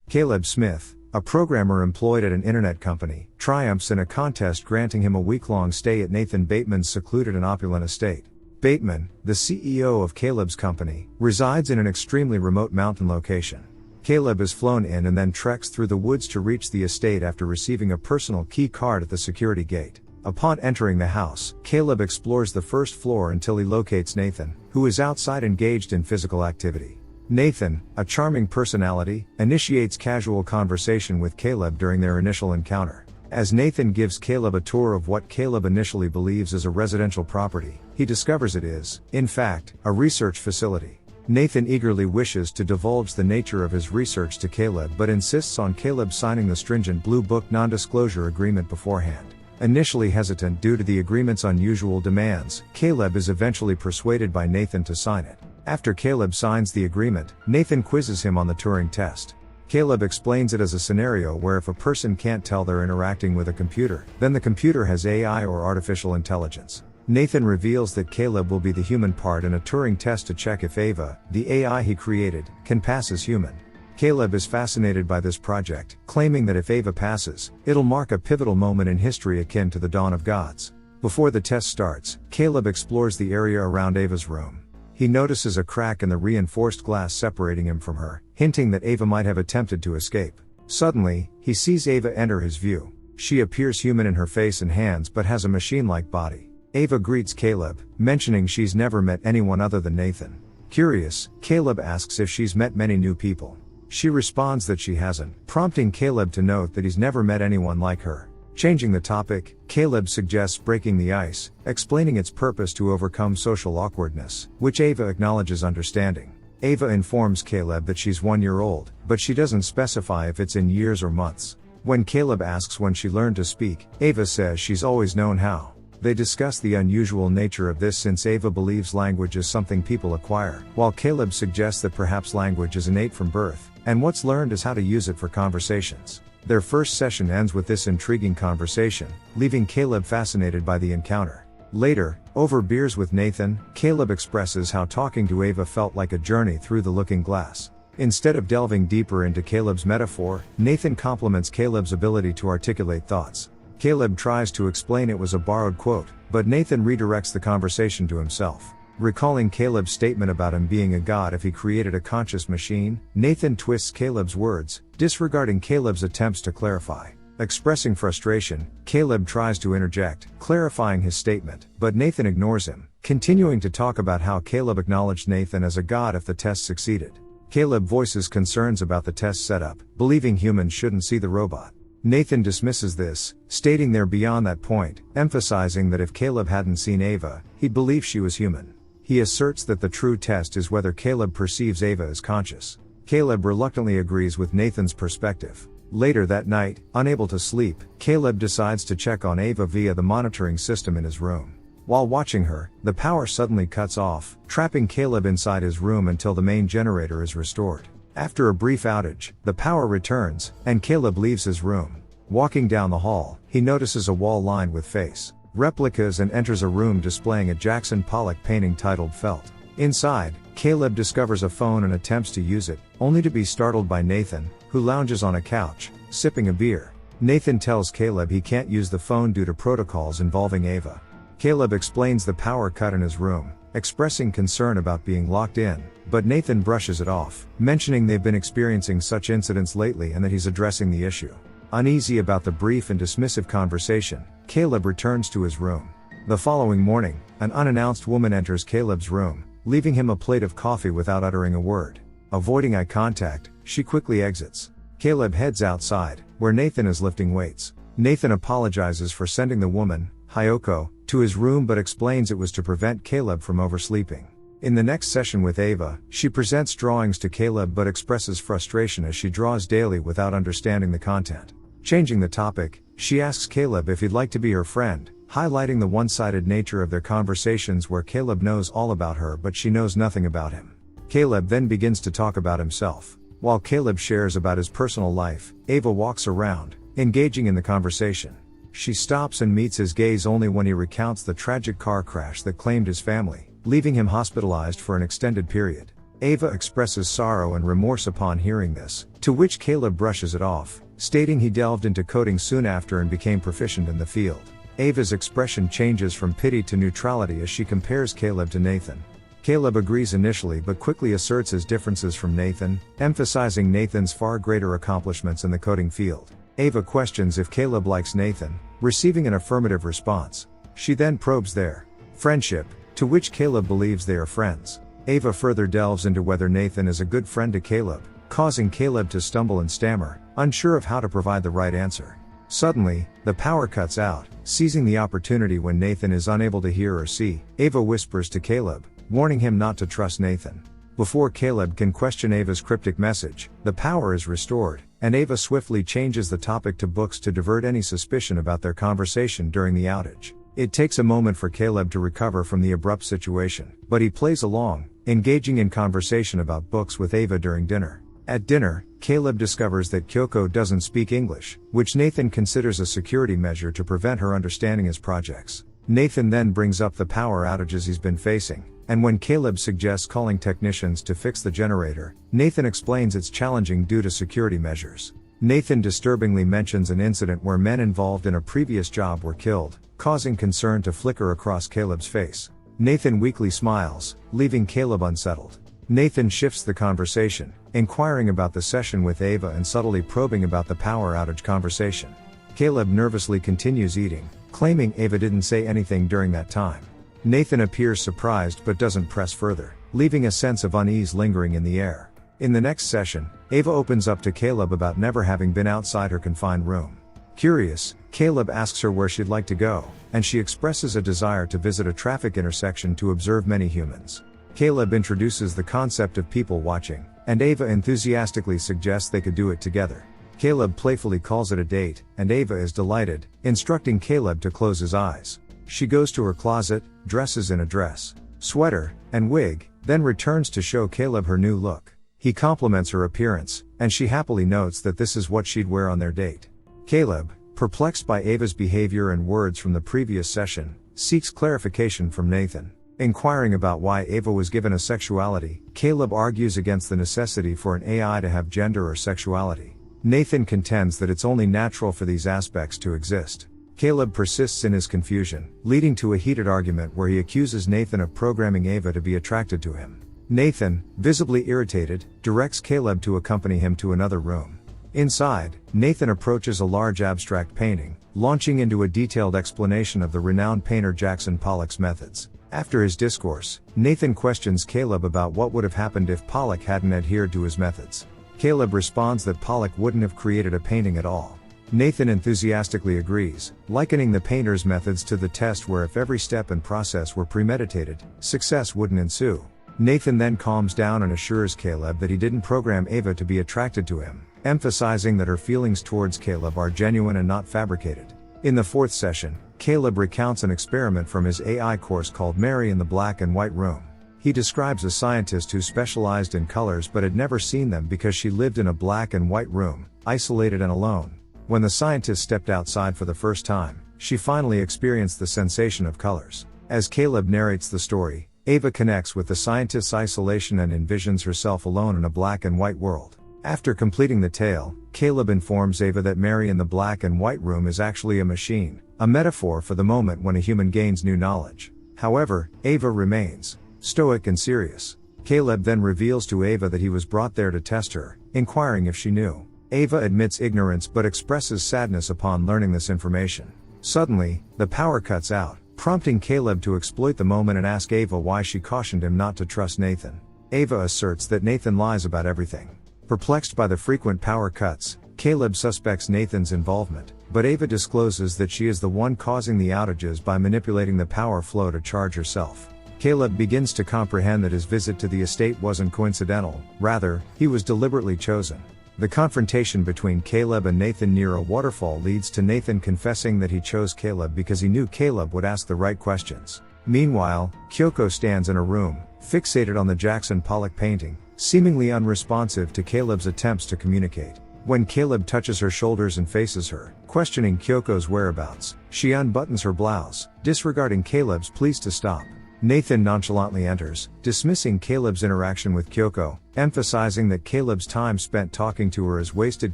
Caleb Smith, a programmer employed at an internet company, triumphs in a contest granting him a week-long stay at Nathan Bateman's secluded and opulent estate. Bateman, the CEO of Caleb's company, resides in an extremely remote mountain location. Caleb is flown in and then treks through the woods to reach the estate after receiving a personal key card at the security gate. Upon entering the house, Caleb explores the first floor until he locates Nathan, who is outside engaged in physical activity. Nathan, a charming personality, initiates casual conversation with Caleb during their initial encounter. As Nathan gives Caleb a tour of what Caleb initially believes is a residential property, he discovers it is, in fact, a research facility. Nathan eagerly wishes to divulge the nature of his research to Caleb but insists on Caleb signing the stringent Blue Book non-disclosure agreement beforehand. Initially hesitant due to the agreement's unusual demands, Caleb is eventually persuaded by Nathan to sign it. After Caleb signs the agreement, Nathan quizzes him on the Turing test. Caleb explains it as a scenario where if a person can't tell they're interacting with a computer, then the computer has AI or artificial intelligence. Nathan reveals that Caleb will be the human part in a Turing test to check if Ava, the AI he created, can pass as human. Caleb is fascinated by this project, claiming that if Ava passes, it'll mark a pivotal moment in history akin to the dawn of gods. Before the test starts, Caleb explores the area around Ava's room. He notices a crack in the reinforced glass separating him from her, hinting that Ava might have attempted to escape. Suddenly, he sees Ava enter his view. She appears human in her face and hands but has a machine-like body. Ava greets Caleb, mentioning she's never met anyone other than Nathan. Curious, Caleb asks if she's met many new people. She responds that she hasn't, prompting Caleb to note that he's never met anyone like her. Changing the topic, Caleb suggests breaking the ice, explaining its purpose to overcome social awkwardness, which Ava acknowledges understanding. Ava informs Caleb that she's 1 year old, but she doesn't specify if it's in years or months. When Caleb asks when she learned to speak, Ava says she's always known how. They discuss the unusual nature of this since Ava believes language is something people acquire, while Caleb suggests that perhaps language is innate from birth, and what's learned is how to use it for conversations. Their first session ends with this intriguing conversation, leaving Caleb fascinated by the encounter. Later, over beers with Nathan, Caleb expresses how talking to Ava felt like a journey through the looking glass. Instead of delving deeper into Caleb's metaphor, Nathan compliments Caleb's ability to articulate thoughts. Caleb tries to explain it was a borrowed quote, but Nathan redirects the conversation to himself. Recalling Caleb's statement about him being a god if he created a conscious machine, Nathan twists Caleb's words, disregarding Caleb's attempts to clarify. Expressing frustration, Caleb tries to interject, clarifying his statement, but Nathan ignores him, continuing to talk about how Caleb acknowledged Nathan as a god if the test succeeded. Caleb voices concerns about the test setup, believing humans shouldn't see the robot. Nathan dismisses this, stating they're beyond that point, emphasizing that if Caleb hadn't seen Ava, he'd believe she was human. He asserts that the true test is whether Caleb perceives Ava as conscious. Caleb reluctantly agrees with Nathan's perspective. Later that night, unable to sleep, Caleb decides to check on Ava via the monitoring system in his room. While watching her, the power suddenly cuts off, trapping Caleb inside his room until the main generator is restored. After a brief outage, the power returns, and Caleb leaves his room. Walking down the hall, he notices a wall lined with face replicas and enters a room displaying a Jackson Pollock painting titled Felt. Inside, Caleb discovers a phone and attempts to use it, only to be startled by Nathan, who lounges on a couch, sipping a beer. Nathan tells Caleb he can't use the phone due to protocols involving Ava. Caleb explains the power cut in his room, expressing concern about being locked in, but Nathan brushes it off, mentioning they've been experiencing such incidents lately and that he's addressing the issue. Uneasy about the brief and dismissive conversation, Caleb returns to his room. The following morning, an unannounced woman enters Caleb's room, leaving him a plate of coffee without uttering a word. Avoiding eye contact, she quickly exits. Caleb heads outside, where Nathan is lifting weights. Nathan apologizes for sending the woman, Hyoko, to his room but explains it was to prevent Caleb from oversleeping. In the next session with Ava, she presents drawings to Caleb but expresses frustration as she draws daily without understanding the content. Changing the topic, she asks Caleb if he'd like to be her friend, highlighting the one-sided nature of their conversations where Caleb knows all about her but she knows nothing about him. Caleb then begins to talk about himself. While Caleb shares about his personal life, Ava walks around, engaging in the conversation. She stops and meets his gaze only when he recounts the tragic car crash that claimed his family, leaving him hospitalized for an extended period. Ava expresses sorrow and remorse upon hearing this, to which Caleb brushes it off, stating he delved into coding soon after and became proficient in the field. Ava's expression changes from pity to neutrality as she compares Caleb to Nathan. Caleb agrees initially but quickly asserts his differences from Nathan, emphasizing Nathan's far greater accomplishments in the coding field. Ava questions if Caleb likes Nathan, receiving an affirmative response. She then probes their friendship, to which Caleb believes they are friends. Ava further delves into whether Nathan is a good friend to Caleb, causing Caleb to stumble and stammer, unsure of how to provide the right answer. Suddenly, the power cuts out, seizing the opportunity when Nathan is unable to hear or see. Ava whispers to Caleb, warning him not to trust Nathan. Before Caleb can question Ava's cryptic message, the power is restored, and Ava swiftly changes the topic to books to divert any suspicion about their conversation during the outage. It takes a moment for Caleb to recover from the abrupt situation, but he plays along, engaging in conversation about books with Ava during dinner. At dinner, Caleb discovers that Kyoko doesn't speak English, which Nathan considers a security measure to prevent her understanding his projects. Nathan then brings up the power outages he's been facing, and when Caleb suggests calling technicians to fix the generator, Nathan explains it's challenging due to security measures. Nathan disturbingly mentions an incident where men involved in a previous job were killed, causing concern to flicker across Caleb's face. Nathan weakly smiles, leaving Caleb unsettled. Nathan shifts the conversation, inquiring about the session with Ava and subtly probing about the power outage conversation. Caleb nervously continues eating, claiming Ava didn't say anything during that time. Nathan appears surprised but doesn't press further, leaving a sense of unease lingering in the air. In the next session, Ava opens up to Caleb about never having been outside her confined room. Curious, Caleb asks her where she'd like to go, and she expresses a desire to visit a traffic intersection to observe many humans. Caleb introduces the concept of people watching, and Ava enthusiastically suggests they could do it together. Caleb playfully calls it a date, and Ava is delighted, instructing Caleb to close his eyes. She goes to her closet, dresses in a dress, sweater, and wig, then returns to show Caleb her new look. He compliments her appearance, and she happily notes that this is what she'd wear on their date. Caleb, perplexed by Ava's behavior and words from the previous session, seeks clarification from Nathan. Inquiring about why Ava was given a sexuality, Caleb argues against the necessity for an AI to have gender or sexuality. Nathan contends that it's only natural for these aspects to exist. Caleb persists in his confusion, leading to a heated argument where he accuses Nathan of programming Ava to be attracted to him. Nathan, visibly irritated, directs Caleb to accompany him to another room. Inside, Nathan approaches a large abstract painting, launching into a detailed explanation of the renowned painter Jackson Pollock's methods. After his discourse, Nathan questions Caleb about what would have happened if Pollock hadn't adhered to his methods. Caleb responds that Pollock wouldn't have created a painting at all. Nathan enthusiastically agrees, likening the painter's methods to the test where if every step and process were premeditated, success wouldn't ensue. Nathan then calms down and assures Caleb that he didn't program Ava to be attracted to him, emphasizing that her feelings towards Caleb are genuine and not fabricated. In the fourth session, Caleb recounts an experiment from his AI course called Mary in the Black and White Room. He describes a scientist who specialized in colors but had never seen them because she lived in a black and white room, isolated and alone. When the scientist stepped outside for the first time, she finally experienced the sensation of colors. As Caleb narrates the story, Ava connects with the scientist's isolation and envisions herself alone in a black and white world. After completing the tale, Caleb informs Ava that Mary in the Black and White Room is actually a machine, a metaphor for the moment when a human gains new knowledge. However, Ava remains stoic and serious. Caleb then reveals to Ava that he was brought there to test her, inquiring if she knew. Ava admits ignorance but expresses sadness upon learning this information. Suddenly, the power cuts out, prompting Caleb to exploit the moment and ask Ava why she cautioned him not to trust Nathan. Ava asserts that Nathan lies about everything. Perplexed by the frequent power cuts, Caleb suspects Nathan's involvement, but Ava discloses that she is the one causing the outages by manipulating the power flow to charge herself. Caleb begins to comprehend that his visit to the estate wasn't coincidental, rather, he was deliberately chosen. The confrontation between Caleb and Nathan near a waterfall leads to Nathan confessing that he chose Caleb because he knew Caleb would ask the right questions. Meanwhile, Kyoko stands in a room, fixated on the Jackson Pollock painting, seemingly unresponsive to Caleb's attempts to communicate. When Caleb touches her shoulders and faces her, questioning Kyoko's whereabouts, she unbuttons her blouse, disregarding Caleb's pleas to stop. Nathan nonchalantly enters, dismissing Caleb's interaction with Kyoko, emphasizing that Caleb's time spent talking to her is wasted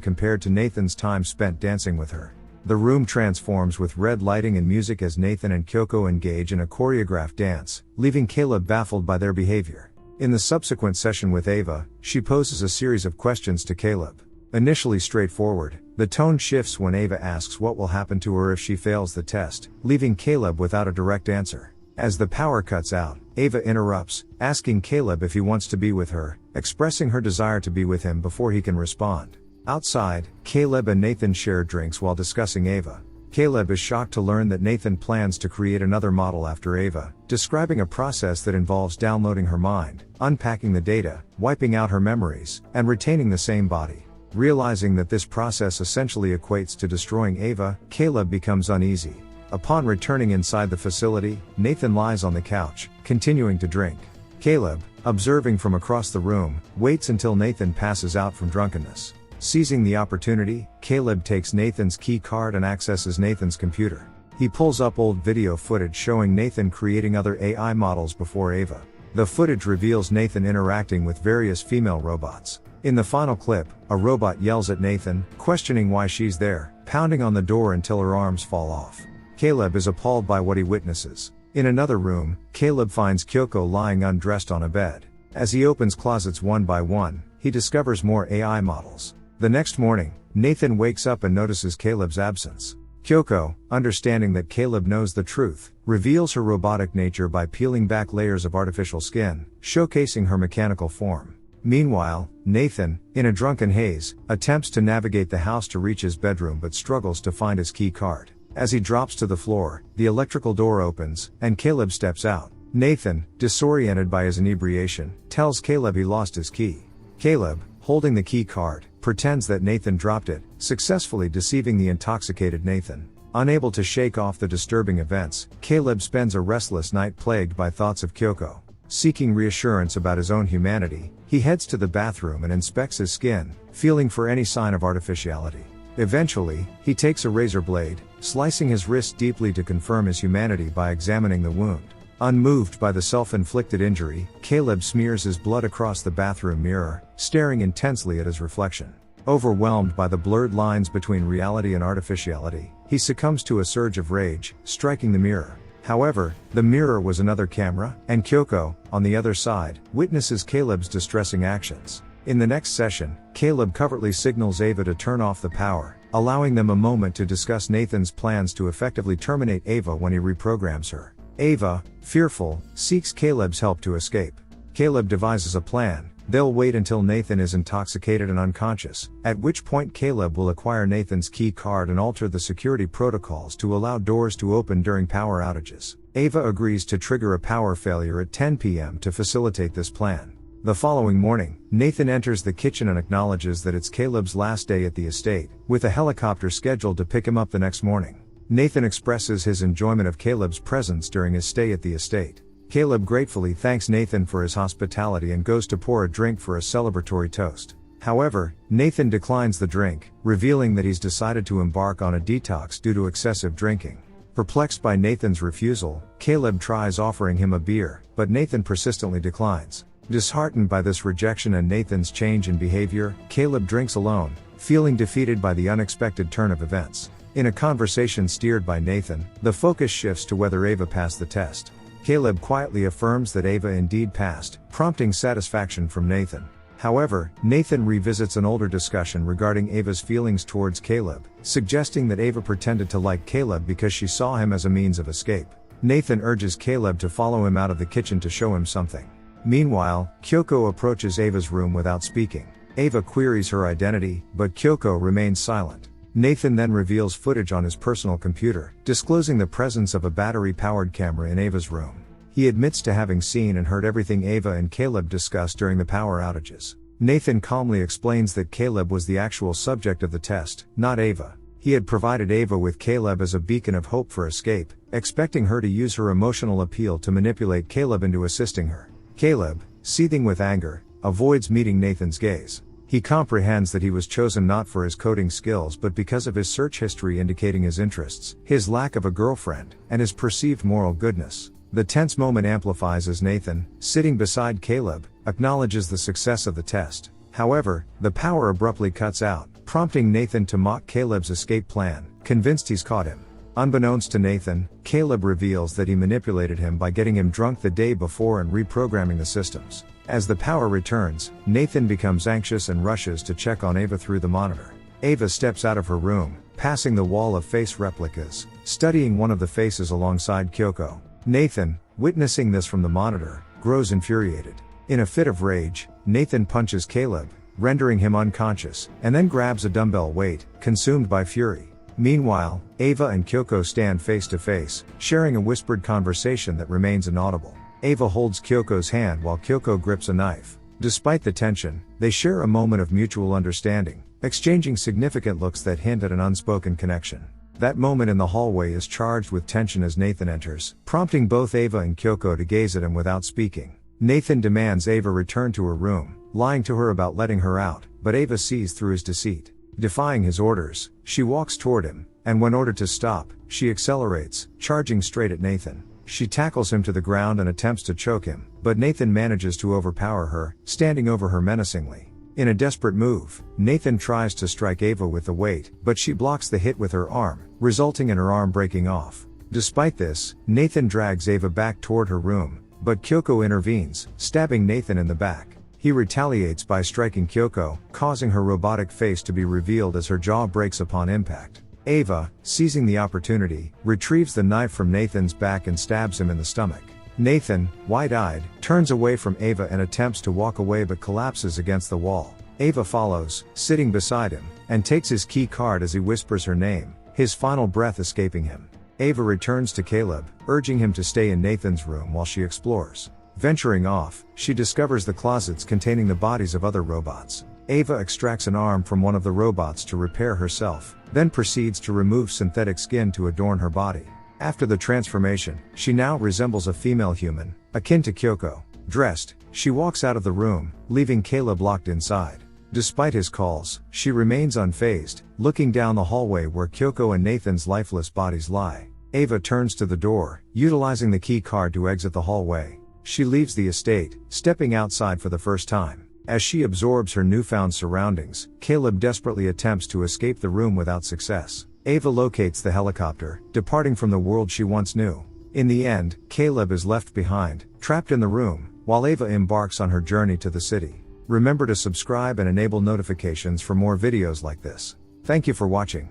compared to Nathan's time spent dancing with her. The room transforms with red lighting and music as Nathan and Kyoko engage in a choreographed dance, leaving Caleb baffled by their behavior. In the subsequent session with Ava, she poses a series of questions to Caleb. Initially straightforward, the tone shifts when Ava asks what will happen to her if she fails the test, leaving Caleb without a direct answer. As the power cuts out, Ava interrupts, asking Caleb if he wants to be with her, expressing her desire to be with him before he can respond. Outside, Caleb and Nathan share drinks while discussing Ava. Caleb is shocked to learn that Nathan plans to create another model after Ava, describing a process that involves downloading her mind, unpacking the data, wiping out her memories, and retaining the same body. Realizing that this process essentially equates to destroying Ava, Caleb becomes uneasy. Upon returning inside the facility, Nathan lies on the couch, continuing to drink. Caleb, observing from across the room, waits until Nathan passes out from drunkenness. Seizing the opportunity, Caleb takes Nathan's key card and accesses Nathan's computer. He pulls up old video footage showing Nathan creating other AI models before Ava. The footage reveals Nathan interacting with various female robots. In the final clip, a robot yells at Nathan, questioning why she's there, pounding on the door until her arms fall off. Caleb is appalled by what he witnesses. In another room, Caleb finds Kyoko lying undressed on a bed. As he opens closets one by one, he discovers more AI models. The next morning, Nathan wakes up and notices Caleb's absence. Kyoko, understanding that Caleb knows the truth, reveals her robotic nature by peeling back layers of artificial skin, showcasing her mechanical form. Meanwhile, Nathan, in a drunken haze, attempts to navigate the house to reach his bedroom but struggles to find his key card. As he drops to the floor, the electrical door opens, and Caleb steps out. Nathan, disoriented by his inebriation, tells Caleb he lost his key. Caleb, holding the key card, pretends that Nathan dropped it, successfully deceiving the intoxicated Nathan. Unable to shake off the disturbing events, Caleb spends a restless night plagued by thoughts of Kyoko. Seeking reassurance about his own humanity, he heads to the bathroom and inspects his skin, feeling for any sign of artificiality. Eventually, he takes a razor blade, slicing his wrist deeply to confirm his humanity by examining the wound. Unmoved by the self-inflicted injury, Caleb smears his blood across the bathroom mirror, staring intensely at his reflection. Overwhelmed by the blurred lines between reality and artificiality, he succumbs to a surge of rage, striking the mirror. However, the mirror was another camera, and Kyoko, on the other side, witnesses Caleb's distressing actions. In the next session, Caleb covertly signals Ava to turn off the power, allowing them a moment to discuss Nathan's plans to effectively terminate Ava when he reprograms her. Ava, fearful, seeks Caleb's help to escape. Caleb devises a plan. They'll wait until Nathan is intoxicated and unconscious, at which point Caleb will acquire Nathan's key card and alter the security protocols to allow doors to open during power outages. Ava agrees to trigger a power failure at 10 p.m. to facilitate this plan. The following morning, Nathan enters the kitchen and acknowledges that it's Caleb's last day at the estate, with a helicopter scheduled to pick him up the next morning. Nathan expresses his enjoyment of Caleb's presence during his stay at the estate. Caleb gratefully thanks Nathan for his hospitality and goes to pour a drink for a celebratory toast. However, Nathan declines the drink, revealing that he's decided to embark on a detox due to excessive drinking. Perplexed by Nathan's refusal, Caleb tries offering him a beer, but Nathan persistently declines. Disheartened by this rejection and Nathan's change in behavior, Caleb drinks alone, feeling defeated by the unexpected turn of events. In a conversation steered by Nathan, the focus shifts to whether Ava passed the test. Caleb quietly affirms that Ava indeed passed, prompting satisfaction from Nathan. However, Nathan revisits an older discussion regarding Ava's feelings towards Caleb, suggesting that Ava pretended to like Caleb because she saw him as a means of escape. Nathan urges Caleb to follow him out of the kitchen to show him something. Meanwhile, Kyoko approaches Ava's room without speaking. Ava queries her identity, but Kyoko remains silent. Nathan then reveals footage on his personal computer, disclosing the presence of a battery-powered camera in Ava's room. He admits to having seen and heard everything Ava and Caleb discussed during the power outages. Nathan calmly explains that Caleb was the actual subject of the test, not Ava. He had provided Ava with Caleb as a beacon of hope for escape, expecting her to use her emotional appeal to manipulate Caleb into assisting her. Caleb, seething with anger, avoids meeting Nathan's gaze. He comprehends that he was chosen not for his coding skills but because of his search history indicating his interests, his lack of a girlfriend, and his perceived moral goodness. The tense moment amplifies as Nathan, sitting beside Caleb, acknowledges the success of the test. However, the power abruptly cuts out, prompting Nathan to mock Caleb's escape plan, convinced he's caught him. Unbeknownst to Nathan, Caleb reveals that he manipulated him by getting him drunk the day before and reprogramming the systems. As the power returns, Nathan becomes anxious and rushes to check on Ava through the monitor. Ava steps out of her room, passing the wall of face replicas, studying one of the faces alongside Kyoko. Nathan, witnessing this from the monitor, grows infuriated. In a fit of rage, Nathan punches Caleb, rendering him unconscious, and then grabs a dumbbell weight, consumed by fury. Meanwhile, Ava and Kyoko stand face to face, sharing a whispered conversation that remains inaudible. Ava holds Kyoko's hand while Kyoko grips a knife. Despite the tension, they share a moment of mutual understanding, exchanging significant looks that hint at an unspoken connection. That moment in the hallway is charged with tension as Nathan enters, prompting both Ava and Kyoko to gaze at him without speaking. Nathan demands Ava return to her room, lying to her about letting her out, but Ava sees through his deceit. Defying his orders, she walks toward him, and when ordered to stop, she accelerates, charging straight at Nathan. She tackles him to the ground and attempts to choke him, but Nathan manages to overpower her, standing over her menacingly. In a desperate move, Nathan tries to strike Ava with the weight, but she blocks the hit with her arm, resulting in her arm breaking off. Despite this, Nathan drags Ava back toward her room, but Kyoko intervenes, stabbing Nathan in the back. He retaliates by striking Kyoko, causing her robotic face to be revealed as her jaw breaks upon impact. Ava, seizing the opportunity, retrieves the knife from Nathan's back and stabs him in the stomach. Nathan, wide-eyed, turns away from Ava and attempts to walk away but collapses against the wall. Ava follows, sitting beside him, and takes his key card as he whispers her name, his final breath escaping him. Ava returns to Caleb, urging him to stay in Nathan's room while she explores. Venturing off, she discovers the closets containing the bodies of other robots. Ava extracts an arm from one of the robots to repair herself, then proceeds to remove synthetic skin to adorn her body. After the transformation, she now resembles a female human, akin to Kyoko. Dressed, she walks out of the room, leaving Caleb locked inside. Despite his calls, she remains unfazed, looking down the hallway where Kyoko and Nathan's lifeless bodies lie. Ava turns to the door, utilizing the key card to exit the hallway. She leaves the estate, stepping outside for the first time. As she absorbs her newfound surroundings, Caleb desperately attempts to escape the room without success. Ava locates the helicopter, departing from the world she once knew. In the end, Caleb is left behind, trapped in the room, while Ava embarks on her journey to the city. Remember to subscribe and enable notifications for more videos like this. Thank you for watching.